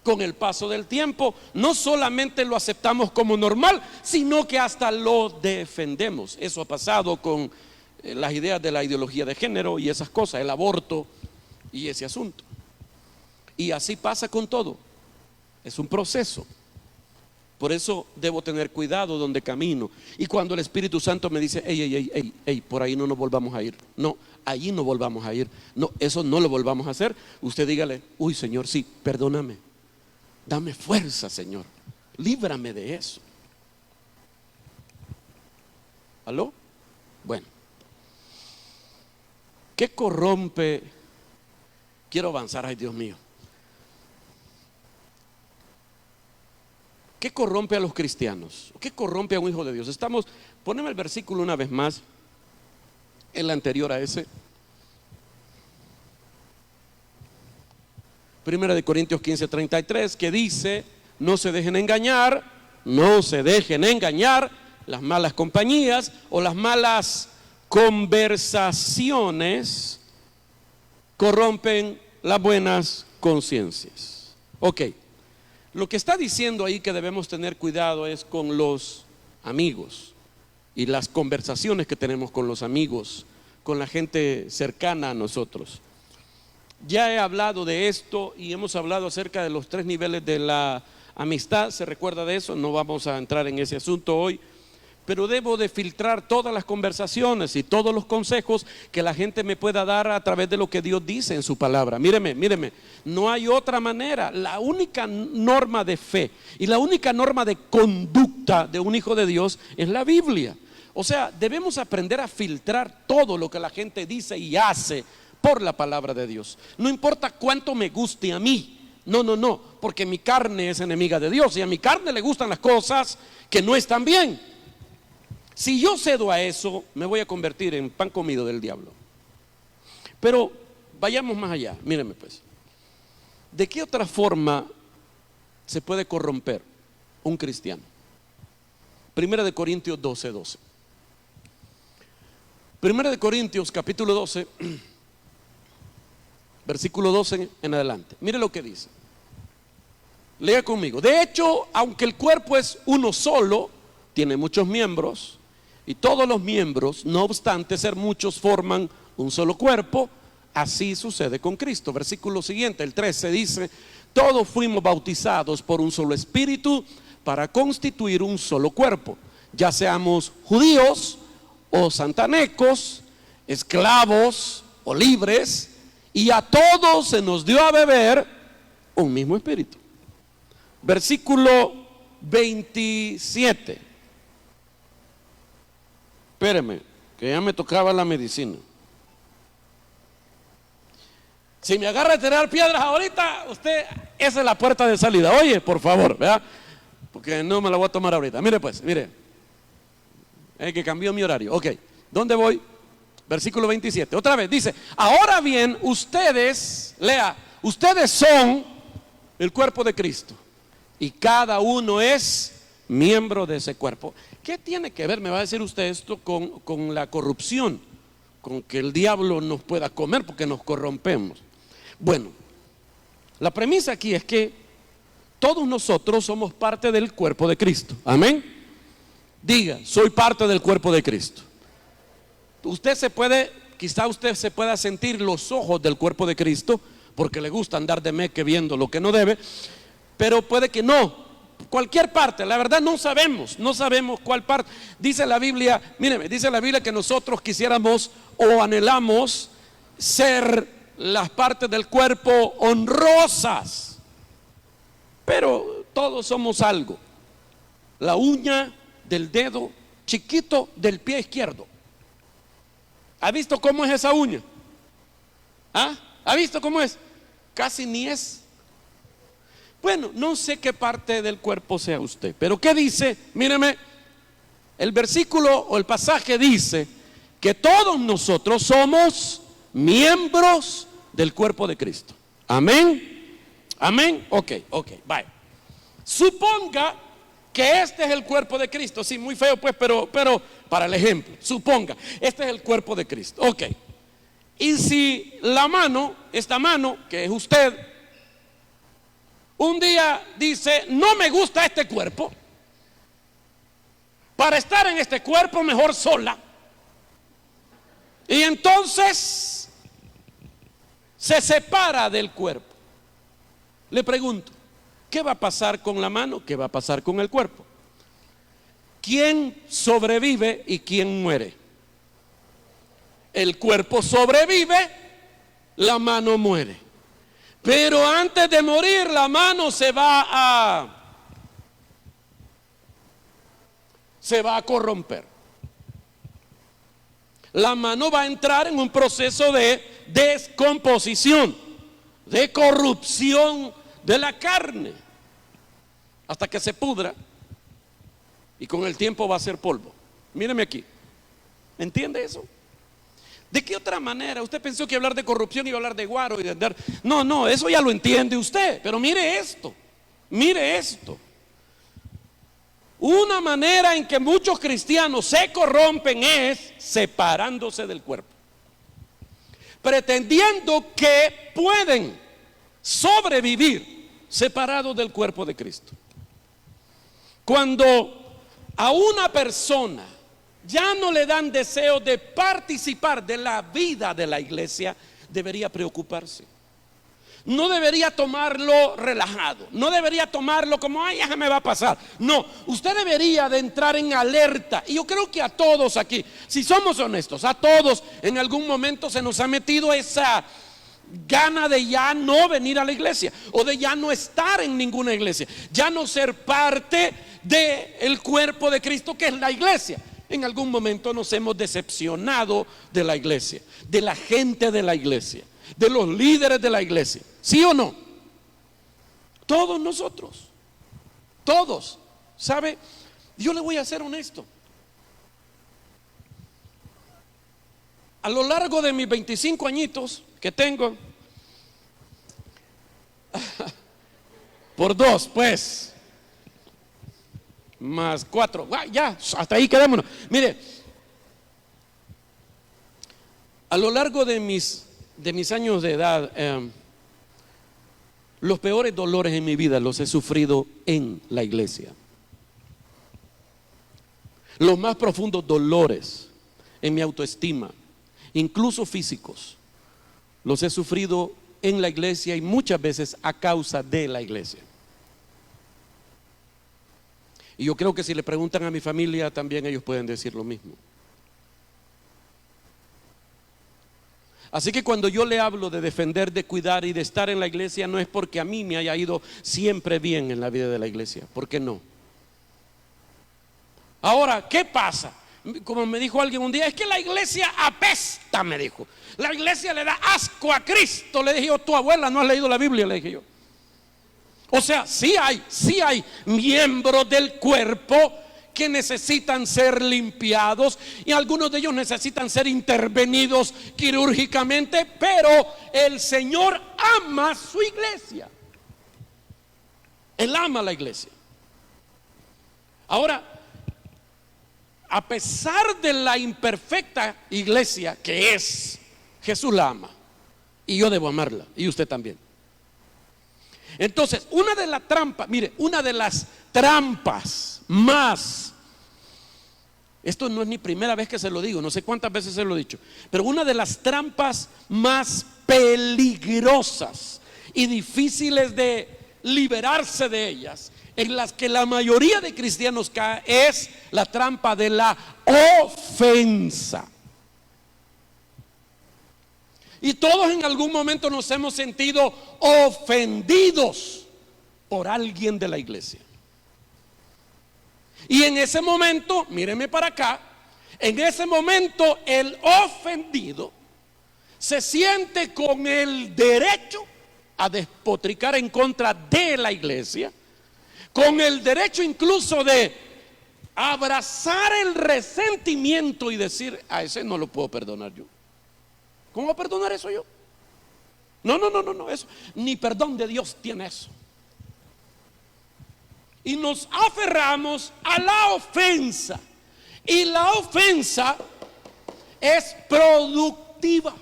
con el paso del tiempo no solamente lo aceptamos como normal, sino que hasta lo defendemos. Eso ha pasado con las ideas de la ideología de género y esas cosas, el aborto y ese asunto. Y así pasa con todo. Es un proceso. Por eso debo tener cuidado donde camino. Y cuando el Espíritu Santo me dice, ey, por ahí no nos volvamos a ir. No, allí no volvamos a ir. No, eso no lo volvamos a hacer. Usted dígale, uy, Señor, sí, perdóname. Dame fuerza, Señor. Líbrame de eso. ¿Aló? Bueno. ¿Qué corrompe? Quiero avanzar, ay Dios mío. ¿Qué corrompe a los cristianos? ¿Qué corrompe a un hijo de Dios? Poneme el versículo una vez más, el anterior a ese. 1 de Corintios 15:33, que dice, no se dejen engañar, las malas compañías o las malas conversaciones corrompen las buenas conciencias. Ok. Lo que está diciendo ahí que debemos tener cuidado es con los amigos y las conversaciones que tenemos con los amigos, con la gente cercana a nosotros. Ya he hablado de esto y hemos hablado acerca de los 3 niveles de la amistad. ¿Se recuerda de eso? No vamos a entrar en ese asunto hoy. Pero debo de filtrar todas las conversaciones y todos los consejos que la gente me pueda dar a través de lo que Dios dice en su palabra. Míreme, no hay otra manera. La única norma de fe y la única norma de conducta de un hijo de Dios es la Biblia. O sea, debemos aprender a filtrar todo lo que la gente dice y hace por la palabra de Dios. No importa cuánto me guste a mí. No, porque mi carne es enemiga de Dios y a mi carne le gustan las cosas que no están bien. Si yo cedo a eso, me voy a convertir en pan comido del diablo. Pero vayamos más allá. Míreme pues, ¿de qué otra forma se puede corromper un cristiano? 1 de Corintios 12:12. 1 de Corintios capítulo 12, versículo 12 en adelante. Mire lo que dice. Lea conmigo. De hecho, aunque el cuerpo es uno solo, tiene muchos miembros, y todos los miembros, no obstante ser muchos, forman un solo cuerpo. Así sucede con Cristo. Versículo siguiente, el 13, dice: todos fuimos bautizados por un solo espíritu para constituir un solo cuerpo, ya seamos judíos o santanecos, esclavos o libres, y a todos se nos dio a beber un mismo espíritu. Versículo 27. Espéreme, que ya me tocaba la medicina. Si me agarra a tirar piedras ahorita, usted, esa es la puerta de salida. Oye, por favor, ¿verdad? Porque no me la voy a tomar ahorita. Mire pues, mire. Es que cambió mi horario. Ok, ¿dónde voy? Versículo 27. Otra vez, dice: ahora bien, ustedes, lea, ustedes son el cuerpo de Cristo y cada uno es miembro de ese cuerpo. ¿Qué tiene que ver, me va a decir usted, esto con la corrupción? Con que el diablo nos pueda comer porque nos corrompemos. Bueno, la premisa aquí es que todos nosotros somos parte del cuerpo de Cristo. Amén. Diga, soy parte del cuerpo de Cristo. Quizá usted se pueda sentir los ojos del cuerpo de Cristo porque le gusta andar de meque viendo lo que no debe, pero puede que no. Cualquier parte, la verdad no sabemos cuál parte. Dice la Biblia, míreme, dice la Biblia que nosotros quisiéramos o anhelamos ser las partes del cuerpo honrosas, pero todos somos algo. La uña del dedo chiquito del pie izquierdo. ¿Ha visto cómo es esa uña? ¿Ah? ¿Ha visto cómo es? Casi ni es. Bueno, no sé qué parte del cuerpo sea usted, pero ¿qué dice? Míreme, el versículo o el pasaje dice que todos nosotros somos miembros del cuerpo de Cristo. Amén. Amén. Ok, vaya. Suponga que este es el cuerpo de Cristo. Sí, muy feo pues, pero para el ejemplo, suponga, este es el cuerpo de Cristo. Ok. Y si esta mano, que es usted, un día dice: no me gusta este cuerpo, para estar en este cuerpo mejor sola. Y entonces se separa del cuerpo. Le pregunto, ¿qué va a pasar con la mano? ¿Qué va a pasar con el cuerpo? ¿Quién sobrevive y quién muere? El cuerpo sobrevive, la mano muere. Pero antes de morir, la mano se va a corromper. La mano va a entrar en un proceso de descomposición, de corrupción de la carne, hasta que se pudra y con el tiempo va a ser polvo. Míreme aquí, ¿entiende eso? ¿De qué otra manera? Usted pensó que hablar de corrupción iba a hablar de guaro y de andar. No, eso ya lo entiende usted. Pero mire esto, mire esto. Una manera en que muchos cristianos se corrompen es separándose del cuerpo, pretendiendo que pueden sobrevivir separados del cuerpo de Cristo. Cuando a una persona ya no le dan deseo de participar de la vida de la iglesia, debería preocuparse. No debería tomarlo relajado, no debería tomarlo como, ay, ya me va a pasar. No, usted debería de entrar en alerta. Y yo creo que a todos aquí, si somos honestos, a todos en algún momento se nos ha metido esa gana de ya no venir a la iglesia, o de ya no estar en ninguna iglesia, ya no ser parte del cuerpo de Cristo, que es la iglesia. En algún momento nos hemos decepcionado de la iglesia, de la gente de la iglesia, de los líderes de la iglesia. ¿Sí o no? Todos nosotros, todos. ¿Sabe? Yo le voy a ser honesto. A lo largo de mis 25 añitos que tengo, por 2 pues, más 4, ya, hasta ahí quedémonos. Mire, a lo largo de mis años de edad, los peores dolores en mi vida los he sufrido en la iglesia. Los más profundos dolores en mi autoestima, incluso físicos, los he sufrido en la iglesia y muchas veces a causa de la iglesia. Y yo creo que si le preguntan a mi familia, también ellos pueden decir lo mismo. Así que cuando yo le hablo de defender, de cuidar y de estar en la iglesia, no es porque a mí me haya ido siempre bien en la vida de la iglesia. ¿Por qué no? Ahora, ¿qué pasa? Como me dijo alguien un día, es que la iglesia apesta, me dijo. La iglesia le da asco a Cristo. Le dije yo, tu abuela no ha leído la Biblia, le dije yo. O sea, sí hay miembros del cuerpo que necesitan ser limpiados y algunos de ellos necesitan ser intervenidos quirúrgicamente, pero el Señor ama su iglesia. Él ama la iglesia. Ahora, a pesar de la imperfecta iglesia que es, Jesús la ama y yo debo amarla y usted también. Entonces, una de las trampas, mire, una de las trampas más, esto no es ni primera vez que se lo digo, no sé cuántas veces se lo he dicho, pero una de las trampas más peligrosas y difíciles de liberarse de ellas, en las que la mayoría de cristianos cae, es la trampa de la ofensa. Y todos en algún momento nos hemos sentido ofendidos por alguien de la iglesia. Y en ese momento, míreme para acá, en ese momento el ofendido se siente con el derecho a despotricar en contra de la iglesia, con el derecho incluso de abrazar el resentimiento y decir, a ese no lo puedo perdonar yo. ¿Cómo va a perdonar eso yo? No, eso, ni perdón de Dios tiene eso. Y nos aferramos a la ofensa. Y la ofensa es productiva.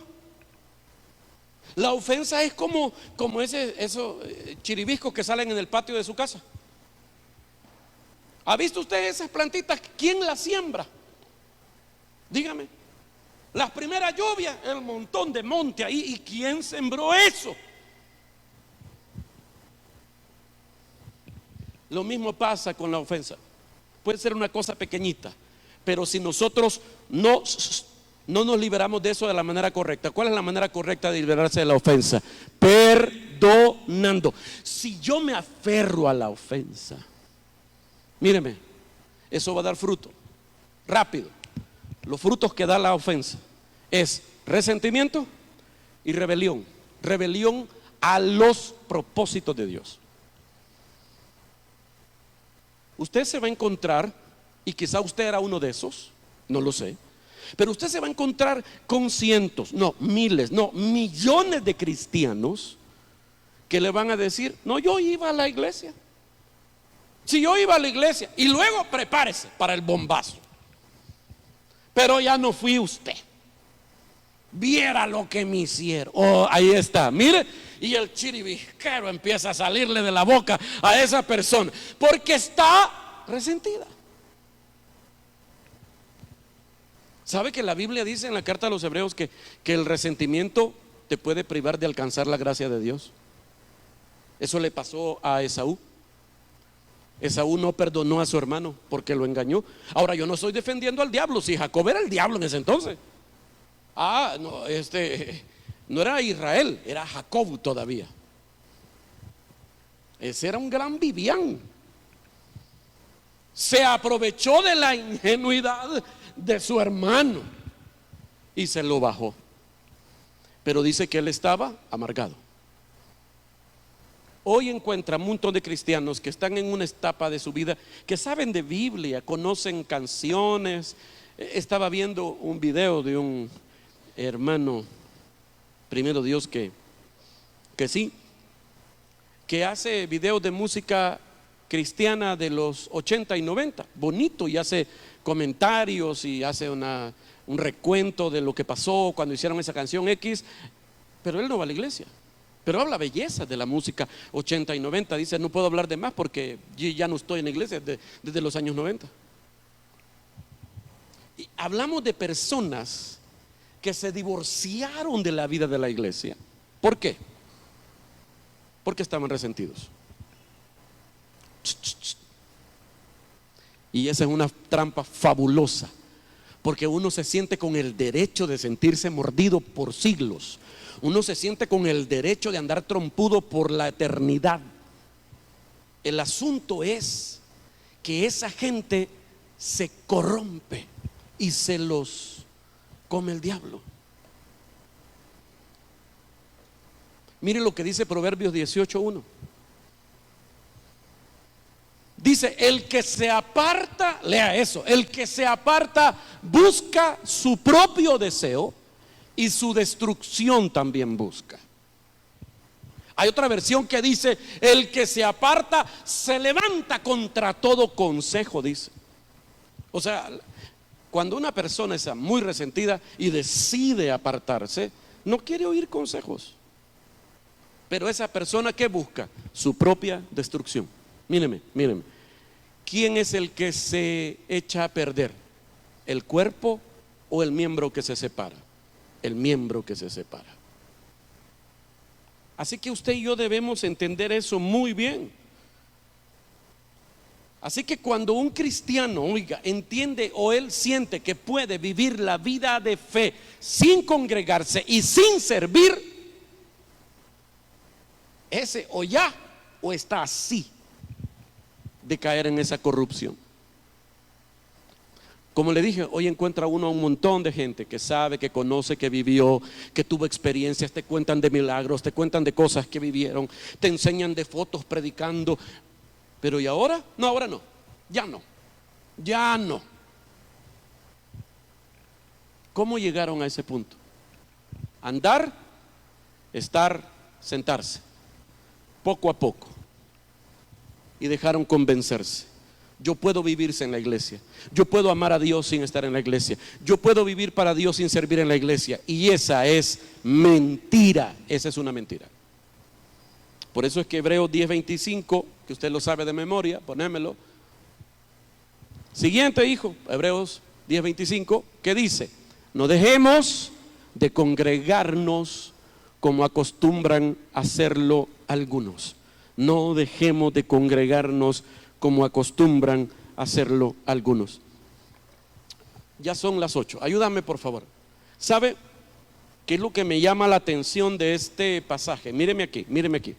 La ofensa es como esos chiribiscos que salen en el patio de su casa. ¿Ha visto usted esas plantitas? ¿Quién las siembra? Dígame. Las primeras lluvias, el montón de monte ahí. ¿Y quién sembró eso? Lo mismo pasa con la ofensa. Puede ser una cosa pequeñita, pero si nosotros no nos liberamos de eso de la manera correcta. ¿Cuál es la manera correcta de liberarse de la ofensa? Perdonando. Si yo me aferro a la ofensa, míreme, eso va a dar fruto rápido. Los frutos que da la ofensa es resentimiento y rebelión. Rebelión a los propósitos de Dios. Usted se va a encontrar, y quizá usted era uno de esos, no lo sé, pero usted se va a encontrar con cientos, no, miles, no, millones de cristianos que le van a decir: no, yo iba a la iglesia. Si yo iba a la iglesia, y luego prepárese para el bombazo. Pero ya no fui usted. Viera lo que me hicieron. Oh, ahí está, mire. Y el chiribisquero empieza a salirle de la boca a esa persona, porque está resentida. ¿Sabe que la Biblia dice en la carta a los Hebreos que el resentimiento te puede privar de alcanzar la gracia de Dios? Eso le pasó a Esaú. Esaú no perdonó a su hermano porque lo engañó. Ahora, yo no estoy defendiendo al diablo. Si Jacob era el diablo en ese entonces. No, no era Israel, era Jacob todavía. Ese era un gran vivián. Se aprovechó de la ingenuidad de su hermano y se lo bajó. Pero dice que él estaba amargado. Hoy encuentra un montón de cristianos que están en una etapa de su vida, que saben de Biblia, conocen canciones. Estaba viendo un video de un hermano, primero Dios, que sí, que hace videos de música cristiana de los 80 y 90, bonito, y hace comentarios y hace un recuento de lo que pasó cuando hicieron esa canción X. Pero él no va a la iglesia, pero habla belleza de la música 80 y 90. Dice: no puedo hablar de más porque yo ya no estoy en la iglesia desde los años 90. Y hablamos de personas que se divorciaron de la vida de la iglesia. ¿Por qué? Porque estaban resentidos. Y esa es una trampa fabulosa, porque uno se siente con el derecho de sentirse mordido por siglos. Uno se siente con el derecho de andar trompudo por la eternidad. El asunto es que esa gente se corrompe y se los come el diablo. Mire lo que dice Proverbios 18:1. Dice: el que se aparta, lea eso, el que se aparta busca su propio deseo y su destrucción también busca. Hay otra versión que dice: el que se aparta se levanta contra todo consejo, dice. O sea, cuando una persona está muy resentida y decide apartarse, no quiere oír consejos. Pero esa persona, ¿qué busca? Su propia destrucción. Míreme. ¿Quién es el que se echa a perder? ¿El cuerpo o el miembro que se separa? El miembro que se separa. Así que usted y yo debemos entender eso muy bien. Así que cuando un cristiano, oiga, entiende o él siente que puede vivir la vida de fe sin congregarse y sin servir, ese o está así de caer en esa corrupción. Como le dije, hoy encuentra uno a un montón de gente que sabe, que conoce, que vivió, que tuvo experiencias, te cuentan de milagros, te cuentan de cosas que vivieron, te enseñan de fotos predicando. Pero ¿y ahora? No, ahora no, ya no. ¿Cómo llegaron a ese punto? Andar, estar, sentarse, poco a poco, y dejaron convencerse. Yo puedo vivir sin la iglesia, yo puedo amar a Dios sin estar en la iglesia, yo puedo vivir para Dios sin servir en la iglesia. Y esa es mentira, esa es una mentira. Por eso es que Hebreos 10:25, que usted lo sabe de memoria, ponémelo. Siguiente, hijo, Hebreos 10:25, que dice: No dejemos de congregarnos como acostumbran hacerlo algunos. No dejemos de congregarnos como acostumbran hacerlo algunos. Ya son las 8. Ayúdame, por favor. ¿Sabe qué es lo que me llama la atención de este pasaje? Míreme aquí, míreme aquí.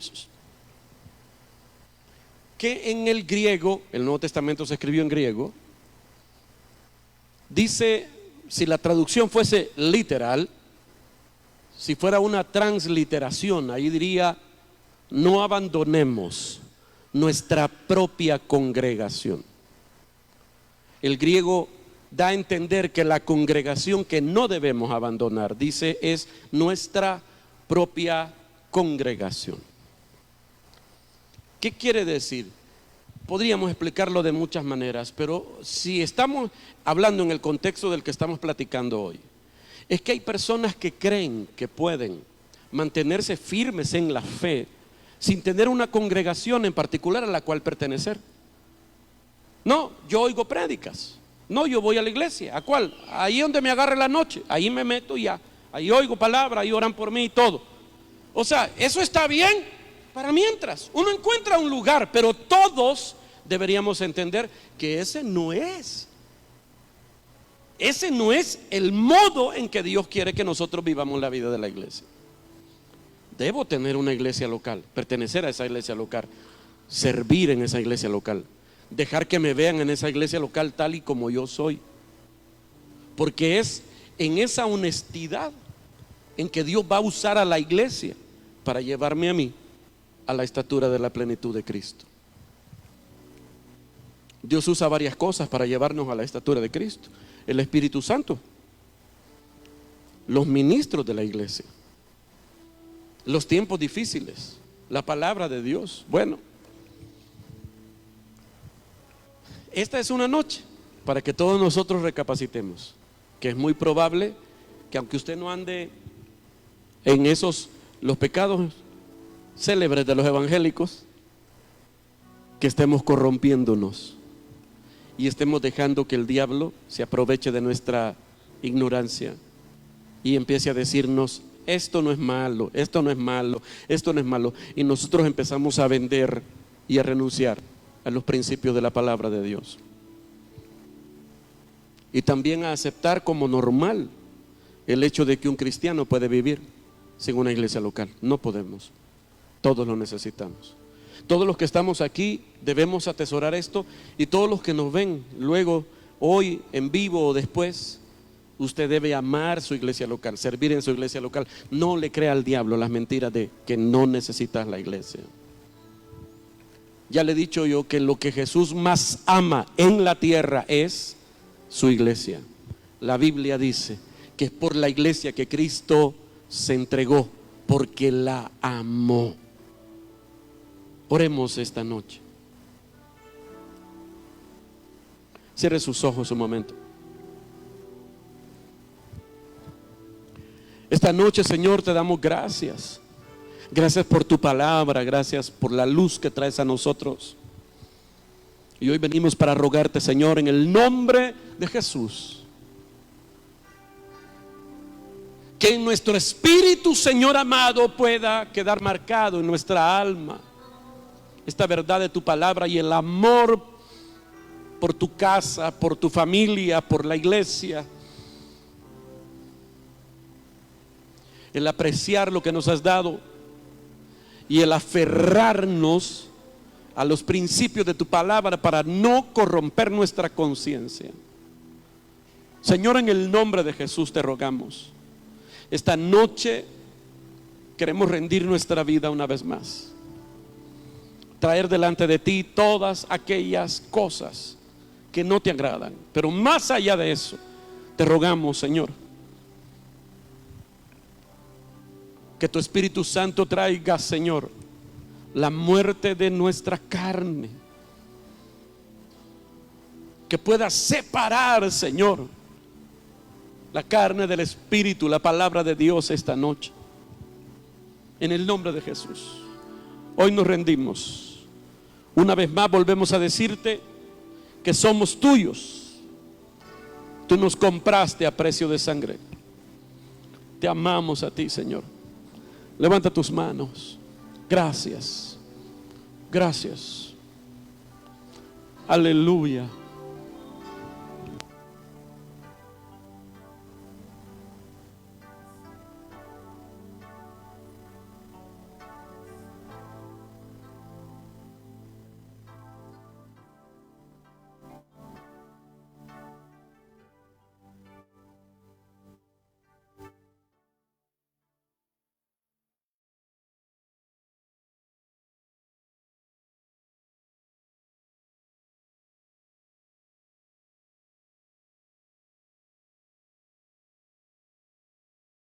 Que en el griego, el Nuevo Testamento se escribió en griego, dice, si la traducción fuese literal, si fuera una transliteración, ahí diría: no abandonemos nuestra propia congregación. El griego da a entender que la congregación que no debemos abandonar, dice, es nuestra propia congregación. ¿Qué quiere decir? Podríamos explicarlo de muchas maneras, pero si estamos hablando en el contexto del que estamos platicando hoy, es que hay personas que creen que pueden mantenerse firmes en la fe sin tener una congregación en particular a la cual pertenecer. No, yo oigo prédicas. No, yo voy a la iglesia. ¿A cuál? Ahí donde me agarre la noche. Ahí me meto y ya. Ahí oigo palabra, ahí oran por mí y todo. O sea, eso está bien para mientras. Uno encuentra un lugar, pero todos deberíamos entender que ese no es el modo en que Dios quiere que nosotros vivamos la vida de la iglesia. Debo tener una iglesia local, pertenecer a esa iglesia local, servir en esa iglesia local, dejar que me vean en esa iglesia local tal y como yo soy, porque es en esa honestidad en que Dios va a usar a la iglesia para llevarme a mí a la estatura de la plenitud de Cristo. Dios usa varias cosas para llevarnos a la estatura de Cristo: el Espíritu Santo, los ministros de la iglesia, los tiempos difíciles, la palabra de Dios. Bueno, esta es una noche para que todos nosotros recapacitemos, que es muy probable que aunque usted no ande en los pecados célebres de los evangélicos, que estemos corrompiéndonos y estemos dejando que el diablo se aproveche de nuestra ignorancia y empiece a decirnos: esto no es malo, esto no es malo, esto no es malo, y nosotros empezamos a vender y a renunciar a los principios de la palabra de Dios, y también a aceptar como normal el hecho de que un cristiano puede vivir sin una iglesia local. No podemos, todos lo necesitamos. Todos los que estamos aquí debemos atesorar esto, y todos los que nos ven luego, hoy en vivo o después, usted debe amar su iglesia local, servir en su iglesia local. No le crea al diablo las mentiras de que no necesitas la iglesia. Ya le he dicho yo que lo que Jesús más ama en la tierra es su iglesia. La Biblia dice que es por la iglesia que Cristo se entregó, porque la amó. Oremos esta noche. Cierre sus ojos un momento. Esta noche, Señor, te damos gracias. Gracias por tu palabra, gracias por la luz que traes a nosotros. Y hoy venimos para rogarte, Señor, en el nombre de Jesús, que en nuestro espíritu, Señor amado, pueda quedar marcado en nuestra alma esta verdad de tu palabra, y el amor por tu casa, por tu familia, por la iglesia, el apreciar lo que nos has dado y el aferrarnos a los principios de tu palabra para no corromper nuestra conciencia. Señor, en el nombre de Jesús te rogamos, esta noche queremos rendir nuestra vida una vez más, traer delante de ti todas aquellas cosas que no te agradan, pero más allá de eso, te rogamos, Señor, que tu Espíritu Santo traiga, Señor, la muerte de nuestra carne, que pueda separar, Señor, la carne del Espíritu, la palabra de Dios esta noche, en el nombre de Jesús. Hoy nos rendimos. Una vez más volvemos a decirte que somos tuyos, Tú nos compraste a precio de sangre. Te amamos a ti, Señor. Levanta tus manos. Gracias. Gracias. Aleluya.